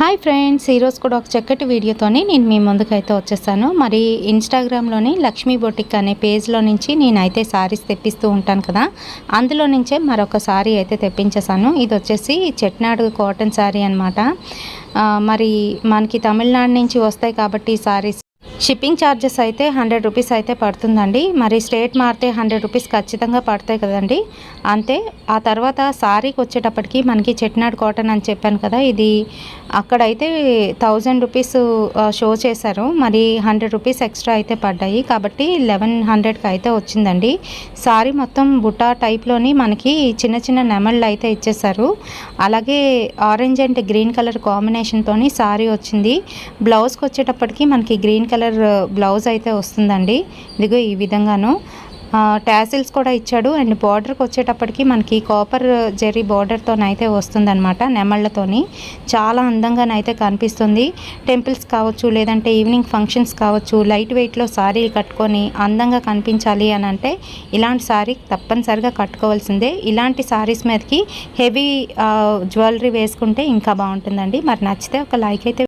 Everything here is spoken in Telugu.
హాయ్ ఫ్రెండ్స్, ఈరోజు కూడా ఒక చక్కటి వీడియోతోని నేను మీ ముందుకైతే వచ్చేసాను. మరి ఇన్స్టాగ్రామ్లోని లక్ష్మీ బొటిక్ అనే పేజ్లో నుంచి నేనైతే శారీస్ తెప్పిస్తూ ఉంటాను కదా, అందులో నుంచే మరొక శారీ అయితే తెప్పించేసాను. ఇది వచ్చేసి చెట్నాడు కాటన్ శారీ అనమాట. మరి మనకి తమిళనాడు నుంచి వస్తాయి కాబట్టి శారీస్ షిప్పింగ్ ఛార్జెస్ అయితే 100 రూపీస్ అయితే పడుతుందండి. మరి స్టేట్ మారితే 100 రూపీస్ ఖచ్చితంగా పడతాయి కదండి. అంతే. ఆ తర్వాత శారీకి వచ్చేటప్పటికి మనకి చెట్నాడు కాటన్ అని చెప్పాను కదా, ఇది అక్కడైతే 1000 రూపీస్ షో చేశారు. మరి 100 రూపీస్ ఎక్స్ట్రా అయితే పడ్డాయి కాబట్టి 1100కి అయితే వచ్చిందండి. శారీ మొత్తం బుటా టైప్లోని మనకి చిన్న చిన్న నెమళ్ళు అయితే ఇచ్చేసారు. అలాగే ఆరెంజ్ అండ్ గ్రీన్ కలర్ కాంబినేషన్తోని శారీ వచ్చింది. బ్లౌజ్కి వచ్చేటప్పటికి మనకి గ్రీన్ కలర్ బ్లౌజ్ అయితే వస్తుందండి. ఇదిగో ఈ విధంగాను టాసిల్స్ కూడా ఇచ్చాడు. అండ్ బార్డర్కి వచ్చేటప్పటికి మనకి కాపర్ జెర్రీ బార్డర్తోనైతే వస్తుందన్నమాట, నెమళ్ళతోని. చాలా అందంగానైతే కనిపిస్తుంది. టెంపుల్స్ కావచ్చు, లేదంటే ఈవినింగ్ ఫంక్షన్స్ కావచ్చు, లైట్ వెయిట్లో శారీలు కట్టుకొని అందంగా కనిపించాలి అని అంటే ఇలాంటి శారీ తప్పనిసరిగా కట్టుకోవాల్సిందే. ఇలాంటి శారీస్ మీదకి హెవీ జ్యువెలరీ వేసుకుంటే ఇంకా బాగుంటుందండి. మరి నచ్చితే ఒక లైక్ అయితే